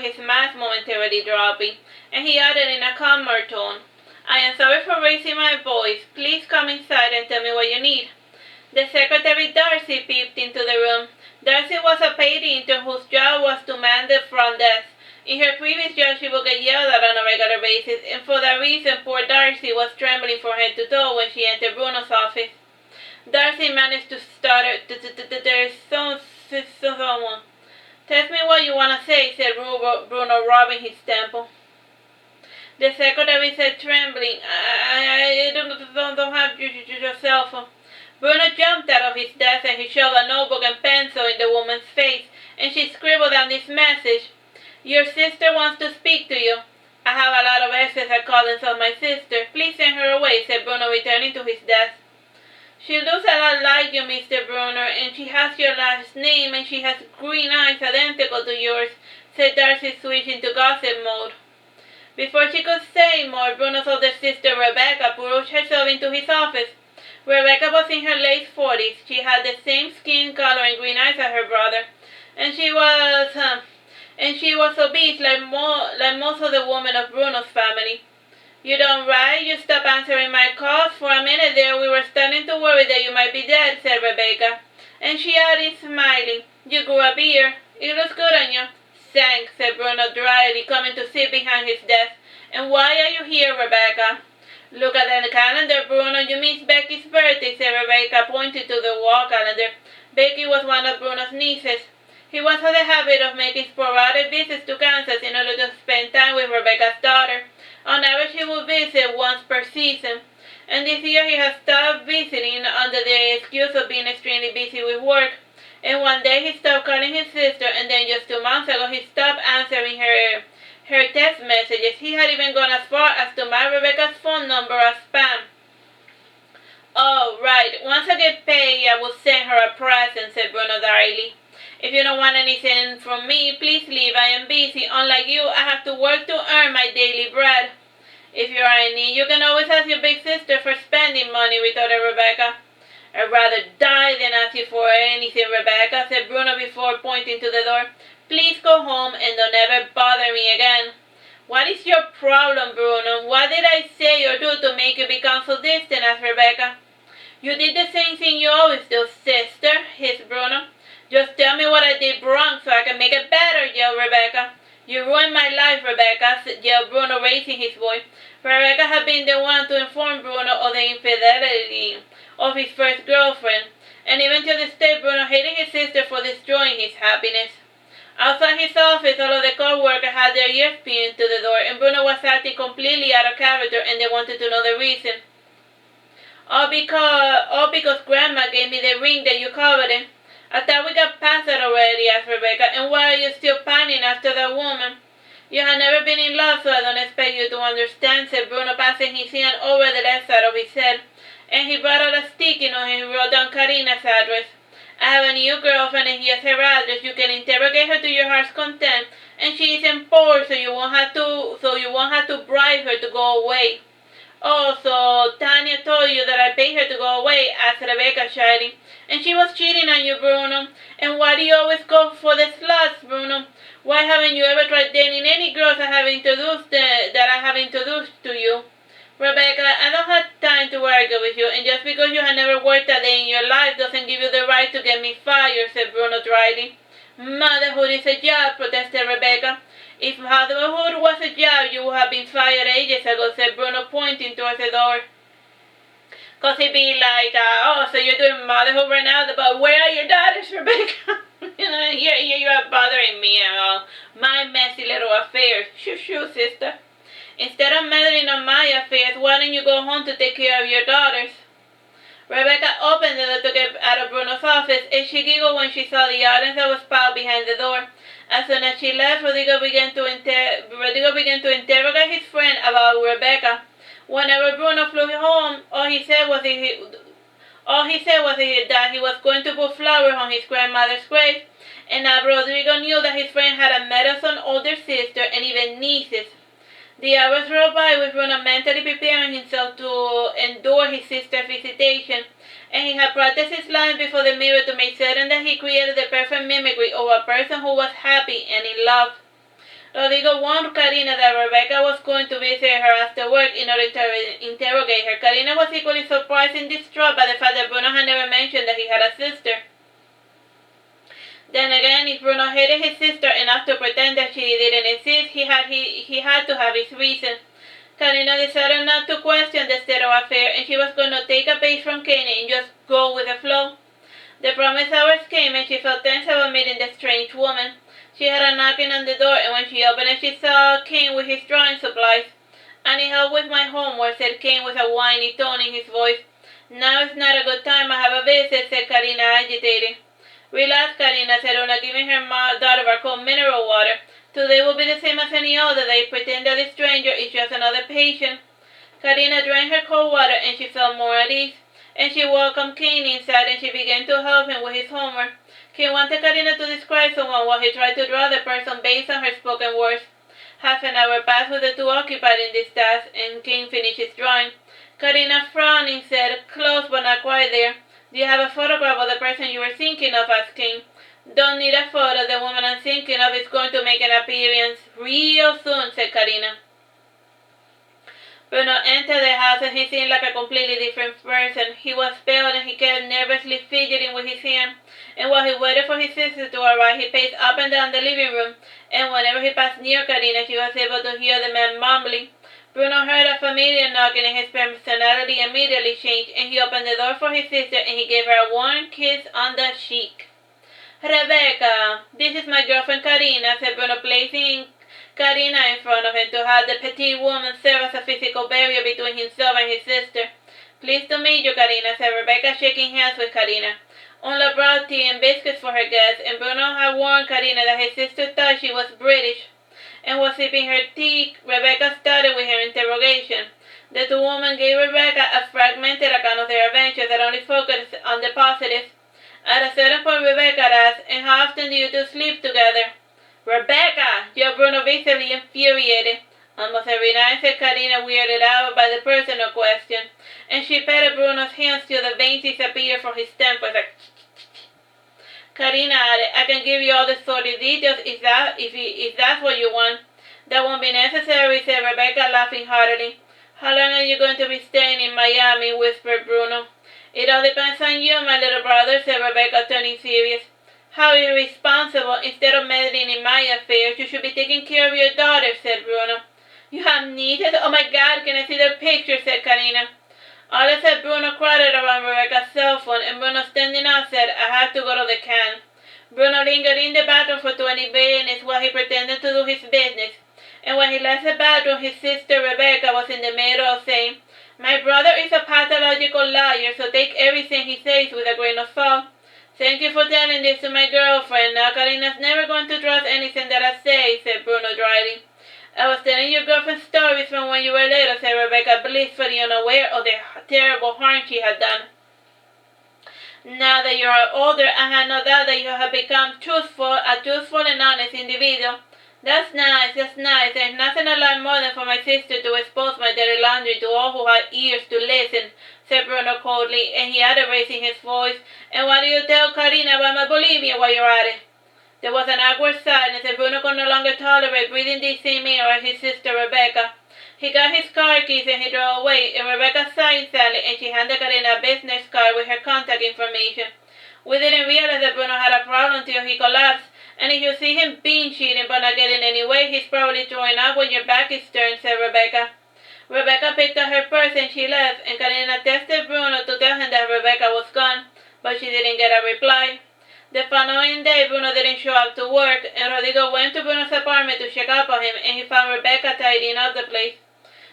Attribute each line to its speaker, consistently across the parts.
Speaker 1: his mask momentarily dropping, and he added in a calmer tone, "I am sorry for raising my voice. Please come inside and tell me what you need." The secretary Darcy peeped into the room. Darcy was a paid intern whose job was to man the front desk. In her previous job, she would get yelled at on a regular basis, and for that reason, poor Darcy was trembling from head to toe when she entered Bruno's office. Darcy managed to stutter, "There's someone." "Tell me what you want to say," said Bruno, rubbing his temple. The secretary said, trembling, "I don't have your cell phone." Bruno jumped out of his desk and he shoved a notebook and pencil in the woman's face, and she scribbled down this message. "Your sister wants to speak to you." "I have a lot of exes that call themselves my sister. Please send her away," said Bruno, returning to his desk. "She looks a lot like you, Mr. Bruno, and she has your last name, and she has green eyes identical to yours," said Darcy, switching to gossip mode. Before she could say more, Bruno's older sister, Rebecca, pushed herself into his office. Rebecca was in her late 40s. She had the same skin color and green eyes as her brother, and she was obese like most of the women of Bruno's family. "You don't write? You stop answering my calls? For a minute there we were starting to worry that you might be dead," said Rebecca. And she added, smiling, "You grew a beard. It looks good on you." "Thanks," said Bruno dryly, coming to sit behind his desk. "And why are you here, Rebecca?" "Look at the calendar, Bruno. You missed Becky's birthday," said Rebecca, pointing to the wall calendar. Becky was one of Bruno's nieces. He once had a habit of making sporadic visits to Kansas in order to spend time with Rebecca's daughter. On average, he would visit once per season, and this year he has stopped visiting under the excuse of being extremely busy with work. And one day he stopped calling his sister, and then just 2 months ago he stopped answering her text messages. He had even gone as far as to mark Rebecca's phone number as spam. "Oh, right. Once I get paid, I will send her a present," said Bruno dryly. "If you don't want anything from me, please leave. I am busy. Unlike you, I have to work to earn my daily bread." "If you are in need, you can always ask your big sister for spending money," retorted Rebecca. "I'd rather die than ask you for anything, Rebecca," said Bruno before pointing to the door. "Please go home and don't ever bother me again." "What is your problem, Bruno? What did I say or do to make you become so distant?" asked Rebecca. "You did the same thing you always do, sister," hissed Bruno. "Just tell me what I did wrong so I can make it better," yelled Rebecca. "You ruined my life, Rebecca," yelled Bruno, raising his voice. Rebecca had been the one to inform Bruno of the infidelity of his first girlfriend, and even to this day Bruno hated his sister for destroying his happiness. Outside his office, all of the co-workers had their ears pinned to the door, and Bruno was acting completely out of character, and they wanted to know the reason. All because Grandma gave me the ring that you coveted." "I thought we got past that already," asked Rebecca. "And why are you still pining after that woman?" "You have never been in love, so I don't expect you to understand," said Bruno, passing his hand over the left side of his head. And he brought out a sticky note and he wrote down Karina's address. "I have a new girlfriend and here's her address. You can interrogate her to your heart's content, and she isn't poor, so you won't have to bribe her to go away." "Oh, so Tanya told you that I paid her to go away?" asked Rebecca shyly. "And she was cheating on you, Bruno. And why do you always go for the sluts, Bruno? Why haven't you ever tried dating any girls that I have introduced to you?" "Rebecca, I don't have time to argue with you, and just because you have never worked a day in your life doesn't give you the right to get me fired," said Bruno dryly. "Motherhood is a job," protested Rebecca. "If motherhood was a job, you would have been fired ages ago," said Bruno, pointing towards the door. "'Cause he'd be like, oh, so you're doing motherhood right now, but where are your daughters, Rebecca?" Here you are bothering me and all my messy little affairs. Shoo, sister. "Instead of meddling on my affairs, why don't you go home to take care of your daughters?" Rebecca opened the door to get out of Bruno's office, and she giggled when she saw the audience that was piled behind the door. As soon as she left, Rodrigo began to interrogate his friend about Rebecca. Whenever Bruno flew home, all he said was that he was going to put flowers on his grandmother's grave, and now Rodrigo knew that his friend had a meddlesome older sister and even nieces. The hours rolled by with Bruno mentally preparing himself to endure his sister's visitation, and he had practiced his lines before the mirror to make certain that he created the perfect mimicry of a person who was happy and in love. Rodrigo warned Karina that Rebecca was going to visit her after work in order to interrogate her. Karina was equally surprised and distraught by the fact that Bruno had never mentioned that he had a sister. Then again, if Bruno hated his sister enough to pretend that she didn't exist, he had to have his reason. Karina decided not to question the state of affairs, and she was going to take a page from Kain and just go with the flow. The promised hours came, and she felt tense about meeting the strange woman. She had a knocking on the door, and when she opened it, she saw Kain with his drawing supplies. "I need help with my homework," said Kain with a whiny tone in his voice. "Now is not a good time. I have a visit," said Karina, agitated. "Relax, Karina," said Una, giving her daughter a cold mineral water. "Today will be the same as any other day. Pretend that the stranger is just another patient." Karina drank her cold water, and she felt more at ease. And she welcomed Kain inside, and she began to help him with his homework. Kain wanted Karina to describe someone while he tried to draw the person based on her spoken words. Half an hour passed with the two occupied in this task, and Kain finished his drawing. Karina frowned and said, "Close but not quite there. Do you have a photograph of the person you were thinking of?" asked Kain. "Don't need a photo. The woman I'm thinking of is going to make an appearance real soon," said Karina. Bruno entered the house, and he seemed like a completely different person. He was pale, and he kept nervously fidgeting with his hand. And while he waited for his sister to arrive, he paced up and down the living room, and whenever he passed near Karina, she was able to hear the man mumbling. Bruno heard a familiar knocking, and his personality immediately changed, and he opened the door for his sister, and he gave her a warm kiss on the cheek. "Rebecca, this is my girlfriend Karina," said Bruno, placing Karina in front of him to have the petite woman serve as a physical barrier between himself and his sister. "Pleased to meet you, Karina," said Rebecca, shaking hands with Karina. Una brought tea and biscuits for her guests, and Bruno had warned Karina that his sister thought she was British and was sipping her tea. Rebecca started with her interrogation. The two women gave Rebecca a fragmented account of their adventures that only focused on the positives. At a certain point, Rebecca asked, "And how often do you two sleep together?" "Rebecca!" yelled Bruno, visibly infuriated. "Almost every night," said Karina, weirded out by the personal question, and she patted Bruno's hands till the veins disappeared from his temples. Karina added, "I can give you all the sordid details if that's what you want." "That won't be necessary," said Rebecca, laughing heartily. "How long are you going to be staying in Miami?" whispered Bruno. "It all depends on you, my little brother," said Rebecca, turning serious. "How irresponsible. Instead of meddling in my affairs, you should be taking care of your daughter," said Bruno. "You have nieces? Oh my God, can I see their pictures?" said Karina. All said Bruno crowded around Rebecca's cell phone, and Bruno, standing up, said, "I have to go to the can." Bruno lingered in the bathroom for 20 minutes while he pretended to do his business. And when he left the bathroom, his sister Rebecca was in the middle of saying, "My brother is a pathological liar, so take everything he says with a grain of salt. Thank you for telling this to my girlfriend. Now Karina's never going to trust anything that I say," said Bruno dryly. "I was telling your girlfriend stories from when you were little," said Rebecca, blissfully unaware of the terrible harm she had done. "Now that you are older, I have no doubt that you have become a truthful and honest individual." That's nice. There's nothing I like more than for my sister to expose my dirty laundry to all who have ears to listen," said Bruno coldly, and he added, raising his voice, "And why do you tell Karina about my bulimia while you're at it?" There was an awkward silence, and Bruno could no longer tolerate breathing the same air as his sister Rebecca. He got his car keys and he drove away, and Rebecca sighed sadly, and she handed Karina a business card with her contact information. "We didn't realize that Bruno had a problem till he collapsed, and if you see him being cheating but not getting any way, he's probably throwing up when your back is turned," said Rebecca. Rebecca picked up her purse and she left, and Karina texted Bruno to tell him that Rebecca was gone, but she didn't get a reply. The following day, Bruno didn't show up to work, and Rodrigo went to Bruno's apartment to check up on him, and he found Rebecca tidying up the place.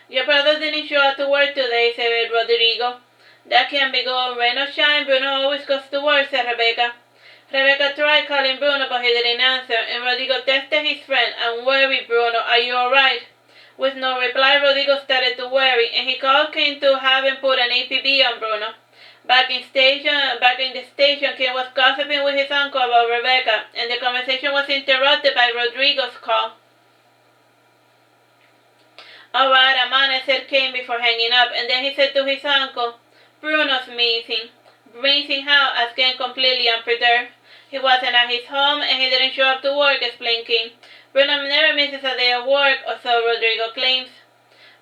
Speaker 1: "Your brother didn't show up to work today," said Rodrigo. "That can't be good. Rain or shine, Bruno always goes to work," said Rebecca. Rebecca tried calling Bruno, but he didn't answer, and Rodrigo texted his friend, "I'm worried, Bruno. Are you alright?" With no reply, Rodrigo started to worry, and he called Kain to have him put an APB on Bruno. Back in the station, Kain was gossiping with his uncle about Rebecca, and the conversation was interrupted by Rodrigo's call. "All right, I'm on it," said Kain before hanging up, and then he said to his uncle, "Bruno's missing." "Missing how?" asked Kain, completely unperturbed. "He wasn't at his home, and he didn't show up to work," explained Kain. Bruno never misses a day of work, or so Rodrigo claims.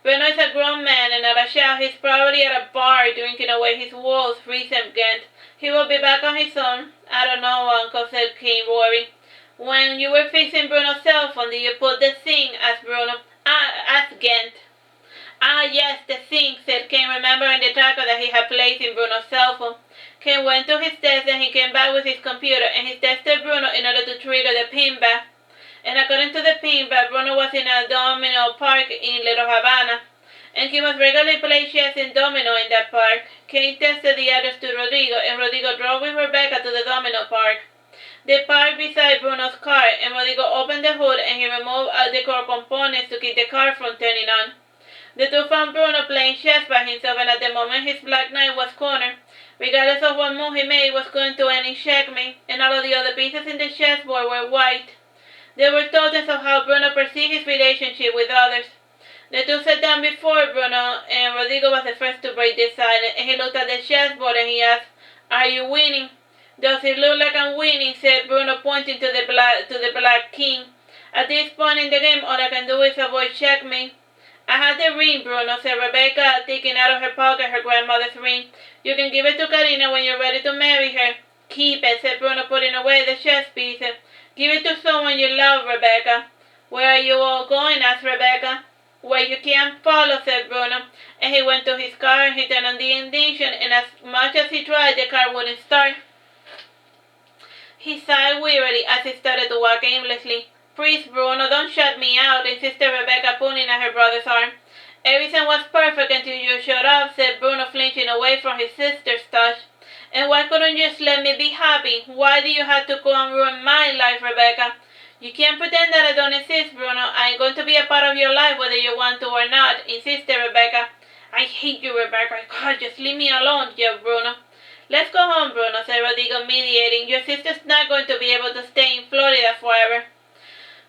Speaker 1: Bruno is a grown man and not a child. He's probably at a bar drinking away his woes, resentment. He will be back on his own. I don't know, Uncle, said Kain, worried. When you were fixing Bruno's cell phone, did you put the thing? Asked Bruno. Asked Gent. Ah, yes, the thing, said Kain, remembering the tracker that he had placed in Bruno's cell phone. Kain went to his desk and he came back with his computer and he tested Bruno in order to trigger the pinback. And according to the pinback, Bruno was in a domino park in Little Havana. And he must regularly play chess and domino in that park. Kain tested the address to Rodrigo, and Rodrigo drove with Rebecca to the domino park. They parked beside Bruno's car, and Rodrigo opened the hood and he removed all the core components to keep the car from turning on. The two found Bruno playing chess by himself, and at the moment his black knight was cornered. Regardless of what move he made, was going to end in checkmate, and all of the other pieces in the chessboard were white. They were tokens of how Bruno perceived his relationship with others. The two sat down before Bruno, and Rodrigo was the first to break the silence, and he looked at the chessboard and he asked, "Are you winning?" "Does it look like I'm winning?" said Bruno, pointing to the black king. "At this point in the game, all I can do is avoid checkmate." "I had the ring, Bruno," said Rebecca, taking out of her pocket her grandmother's ring. "You can give it to Karina when you're ready to marry her." "Keep it," said Bruno, putting away the chess pieces. "Give it to someone you love, Rebecca." "Where are you all going?" asked Rebecca. "Where you can't follow," said Bruno, and he went to his car and he turned on the ignition, and as much as he tried, the car wouldn't start. He sighed wearily as he started to walk aimlessly. "Please, Bruno, don't shut me out," insisted Rebecca, pulling at her brother's arm. "Everything was perfect until you showed up," said Bruno, flinching away from his sister's touch. "And why couldn't you just let me be happy? Why do you have to go and ruin my life, Rebecca?" "You can't pretend that I don't exist, Bruno. I'm going to be a part of your life whether you want to or not," insisted Rebecca. "I hate you, Rebecca. God, just leave me alone," yelled Bruno. "Let's go home, Bruno," said Rodrigo, mediating. "Your sister's not going to be able to stay in Florida forever."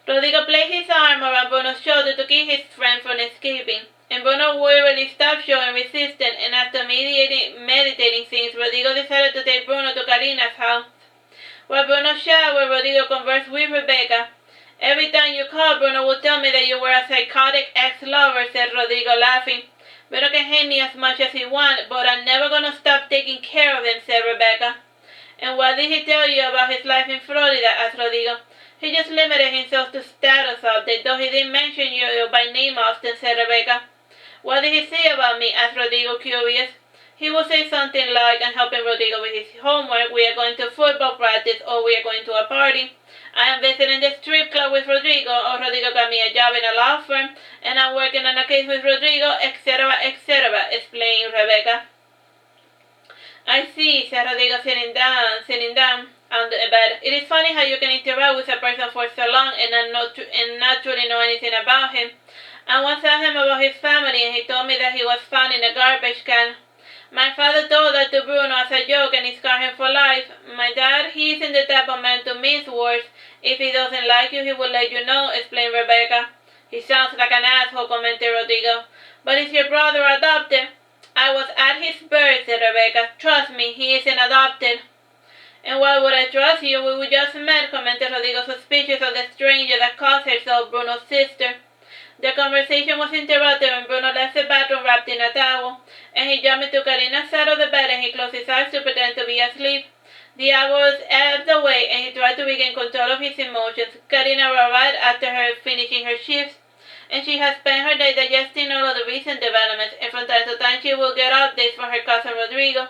Speaker 1: Rodrigo placed his arm around Bruno's shoulder to keep his friend from escaping, and Bruno wearily stopped showing resistance, and after meditating things, Rodrigo decided to take Bruno to Karina's house. While Bruno showered, Rodrigo conversed with Rebecca. "Every time you called, Bruno would tell me that you were a psychotic ex-lover," said Rodrigo, laughing. "Bruno can hate me as much as he wants, but I'm never going to stop taking care of him," said Rebecca. "And what did he tell you about his life in Florida?" asked Rodrigo. "He just limited himself to status updates, though he didn't mention you by name often," said Rebecca. "What did he say about me?" asked Rodrigo, curious. "He would say something like," and helping Rodrigo with his homework, "We are going to football practice," or "We are going to a party." "I am visiting the strip club with Rodrigo," or "Rodrigo got me a job in a law firm," and "I'm working on a case with Rodrigo," etc., explained Rebecca. "I see," said Rodrigo, sitting down on the bed. "It is funny how you can interact with a person for so long and not truly know anything about him. I once asked him about his family, and he told me that he was found in a garbage can. My father told that to Bruno as a joke, and he scarred him for life. My dad, he isn't the type of man to mince words. If he doesn't like you, he will let you know," explained Rebecca. "He sounds like an asshole," commented Rodrigo. "But is your brother adopted?" "I was at his birth," said Rebecca. "Trust me, he isn't adopted." "And why would I trust you? We just met," commented Rodrigo, suspicious of the stranger that called herself Bruno's sister. The conversation was interrupted when Bruno left the bathroom wrapped in a towel, and he jumped into Karina's side of the bed and he closed his eyes to pretend to be asleep. The hours ebbed away and he tried to regain control of his emotions. Karina arrived after her finishing her shifts, and she had spent her day digesting all of the recent developments, and from time to time she would get updates from her cousin Rodrigo.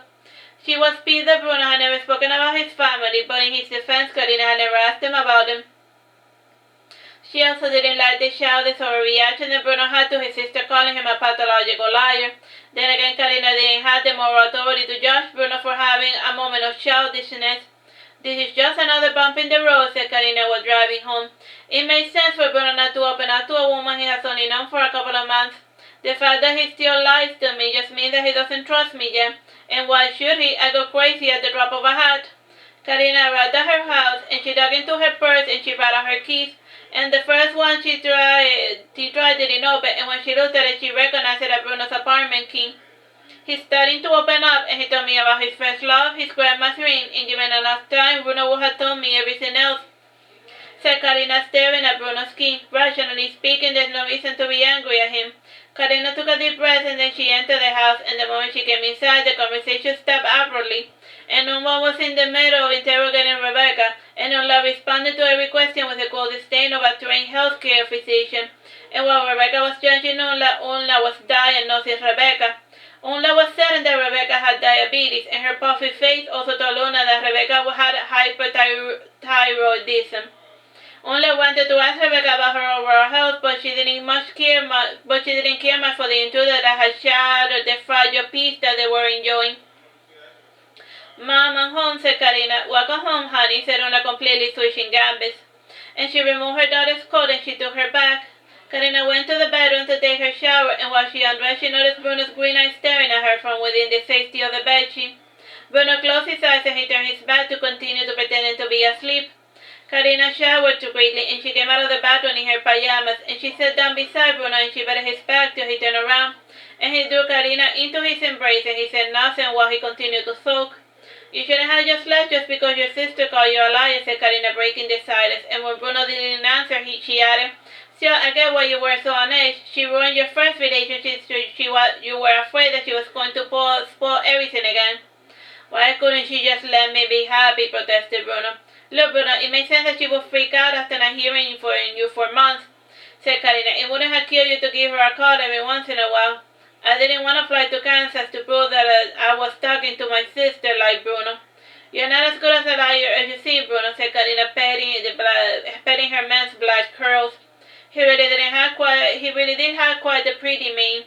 Speaker 1: She was pissed that Bruno had never spoken about his family, but in his defense, Karina had never asked him about them. She also didn't like the childish overreaction that Bruno had to his sister calling him a pathological liar. Then again, Karina didn't have the moral authority to judge Bruno for having a moment of childishness. "This is just another bump in the road," said Karina while driving home. "It makes sense for Bruno not to open up to a woman he has only known for a couple of months. The fact that he still lies to me just means that he doesn't trust me yet. And why should he? I go crazy at the drop of a hat." Karina arrived at her house, and she dug into her purse and she brought out her keys. And the first one she tried didn't open, and when she looked at it, she recognized it as Bruno's apartment key. "He's starting to open up, and he told me about his first love, his grandma's ring, and given enough time, Bruno would have told me everything else." said Karina, staring at Bruno's skin. Rationally speaking, there's no reason to be angry at him. Karina took a deep breath and then she entered the house, and the moment she came inside, the conversation stopped abruptly. And no one was in the middle of interrogating Rebecca, and Unla responded to every question with the cold disdain of a trained healthcare physician. And while Rebecca was judging Unla was diagnosing Rebecca. Unla was certain that Rebecca had diabetes, and her puffy face also told Una that Rebecca had hyperthyroidism. Unla wanted to ask Rebecca about her overall health, but she didn't care much for the intruder that had shattered the fragile peace that they were enjoying. Mom, I'm home, said Karina. Welcome home, honey, said Una, completely switching gambits. And she removed her daughter's coat and she took her back. Karina went to the bedroom to take her shower, and while she undressed, she noticed Bruno's green eyes staring at her from within the safety of the bedsheet. Bruno closed his eyes and he turned his back to continue to pretend to be asleep. Karina showered too quickly, and she came out of the bathroom in her pajamas, and she sat down beside Bruno and she patted his back till he turned around, and he drew Karina into his embrace, and he said nothing while he continued to soak. You shouldn't have just left just because your sister called you a liar, said Karina, breaking the silence, and when Bruno didn't answer, she added, so I get why you were so on edge. She ruined your first relationship, so you were afraid that she was going to spoil everything again. Why couldn't she just let me be happy, protested Bruno. Look, Bruno, it makes sense that she would freak out after not hearing from you for months, said Karina. It wouldn't have killed you to give her a call every once in a while. I didn't want to fly to Kansas to prove that I was talking to my sister, like Bruno. You're not as good as a liar as you seem, Bruno, said Karina, petting her man's black curls. He really did have quite the pretty mane.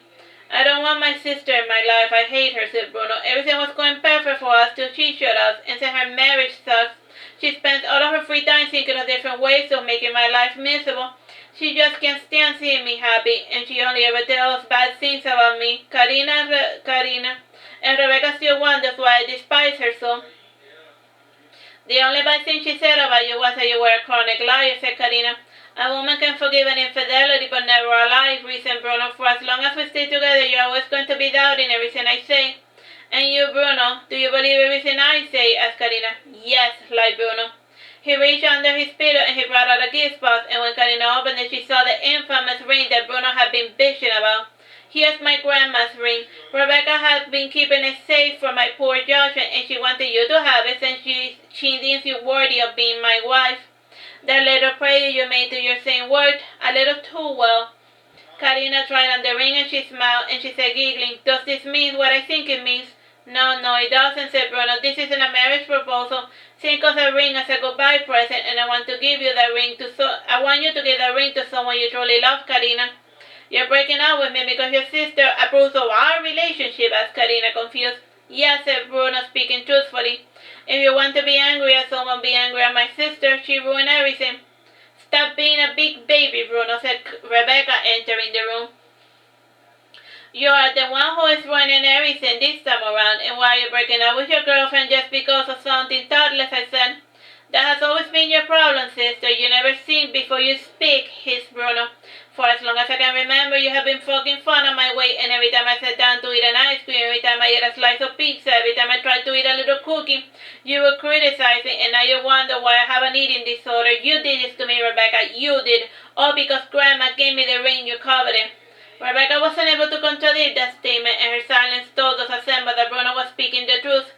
Speaker 1: I don't want my sister in my life. I hate her, said Bruno. Everything was going perfect for us till she showed up, and said her marriage sucks. She spends all of her free time thinking of different ways of making my life miserable. She just can't stand seeing me happy, and she only ever tells bad things about me. Karina, and Rebecca still wonders why I despise her so. The only bad thing she said about you was that you were a chronic liar, said Karina. A woman can forgive an infidelity, but never a lie, reasoned Bruno. For as long as we stay together, you're always going to be doubting everything I say. And you, Bruno, do you believe everything I say? Asked Karina. Yes, lied Bruno. He reached under his pillow and he brought out a gift box, and when Karina opened it, she saw the infamous ring that Bruno had been bitching about. Here's my grandma's ring. Rebecca had been keeping it safe for my poor judgment, and she wanted you to have it since she deems you worthy of being my wife. That little prayer you made to your saint worked a little too well. Karina tried on the ring and she smiled, and she said, giggling, does this mean what I think it means? No, it doesn't, said Bruno. This isn't a marriage proposal. Think of the ring as a goodbye present, and I want you to give that ring to someone you truly love, Karina. You're breaking up with me because your sister approves of our relationship, asked Karina, confused. Yes, said Bruno, speaking truthfully. If you want to be angry at someone, be angry at my sister. She ruined everything. Stop being a big baby, Bruno, said Rebecca, entering the room. You are the one who is ruining everything this time around, and why are you breaking up with your girlfriend just because of something thoughtless I said? That has always been your problem, sister. You never think before you speak, hissed Bruno. For as long as I can remember, you have been poking fun at my weight, and every time I sat down to eat an ice cream, every time I ate a slice of pizza, every time I tried to eat a little cookie, you were criticizing, and now you wonder why I have an eating disorder. You did this to me, Rebecca. You did. All because Grandma gave me the ring you coveted. Rebecca wasn't able to contradict that statement, and her silence told us assembled that Bruno was speaking the truth.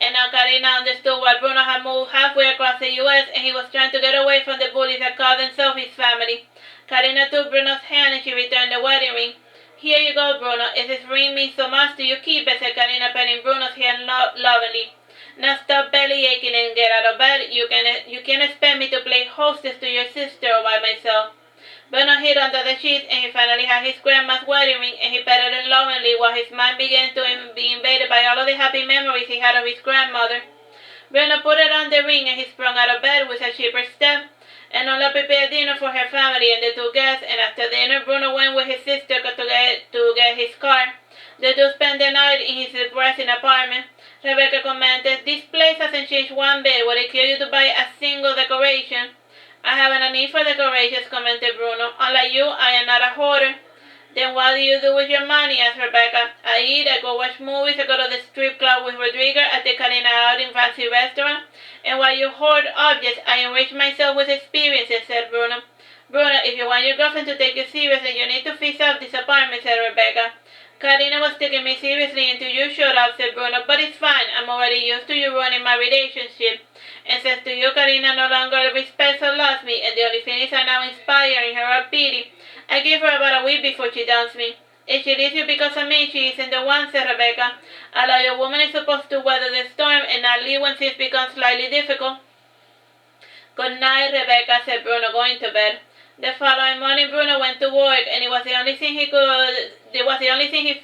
Speaker 1: And now Karina understood why Bruno had moved halfway across the U.S. and he was trying to get away from the bullies that called themselves his family. Karina took Bruno's hand and she returned the wedding ring. Here you go, Bruno. If this ring means so much to you, keep it, said Karina, patting Bruno's hand lovingly. Now stop belly aching and get out of bed. You can't expect me to play hostess to your sister or by myself. Bruno hid under the sheets and he finally had his grandma's wedding ring, and he petted it lovingly while his mind began to be invaded by all of the happy memories he had of his grandmother. Bruno put it on the ring and he sprung out of bed with a shepherd's step, and Ola prepared dinner for her family and the two guests, and after dinner Bruno went with his sister to get his car. The two spent the night in his depressing apartment. Rebecca commented, this place hasn't changed one bit. Would it kill you to buy a single decoration? I haven't a need for decorations, commented Bruno. Unlike you, I am not a hoarder. Then what do you do with your money? Asked Rebecca. I eat, I go watch movies, I go to the strip club with Rodrigo, I take Karina out in fancy restaurant, And while you hoard objects, I enrich myself with experiences, said Bruno. Bruno, if you want your girlfriend to take you seriously, you need to fix up this apartment, said Rebecca. Karina was taking me seriously until you showed up, said Bruno, but it's fine. I'm already used to you ruining my relationship. And says to you, Karina no longer respects or loves me, and the only feelings are now inspiring her of pity. I gave her about a week before she dumped me. If she leaves you because of me, she isn't the one, said Rebecca. A loyal woman is supposed to weather the storm and not leave when things become slightly difficult. Good night, Rebecca, said Bruno, going to bed. The following morning, Bruno went to work, and it was the only thing he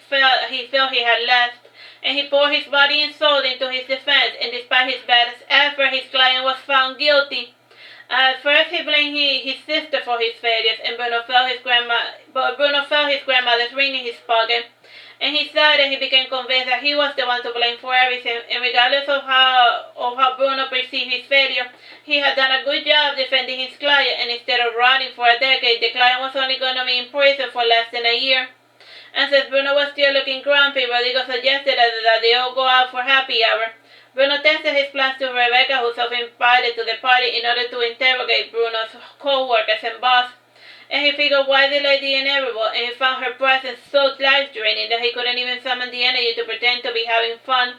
Speaker 1: felt he had left. And he poured his body and soul into his defense, and despite his best effort, his client was found guilty. At first, he blamed his sister for his failures, and Bruno felt his grandmother's ring in his pocket. And he sighed, and he became convinced that he was the one to blame for everything. And regardless of how Bruno perceived his failure, he had done a good job defending his client, and instead of rotting for a decade, the client was only going to be in prison for less than a year. And since Bruno was still looking grumpy, Rodrigo suggested that they all go out for happy hour. Bruno tested his plans to Rebecca, who self-invited to the party in order to interrogate Bruno's co-workers and boss. And he figured why delay the inevitable, and he found her presence so life-draining that he couldn't even summon the energy to pretend to be having fun.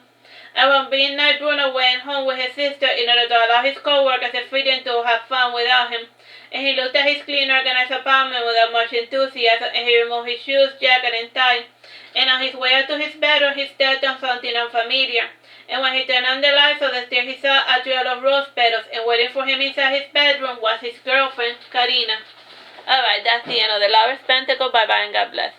Speaker 1: Around midnight, Bruno went home with his sister in order to allow his co-workers the freedom to have fun without him. And he looked at his clean, organized apartment without much enthusiasm, and he removed his shoes, jacket, and tie. And on his way out to his bedroom, he stepped on something unfamiliar. And when he turned on the lights of the stairs, he saw a trail of rose petals, and waiting for him inside his bedroom was his girlfriend, Karina. Alright, that's the end of The Lover's Pentacle. Bye-bye and God bless.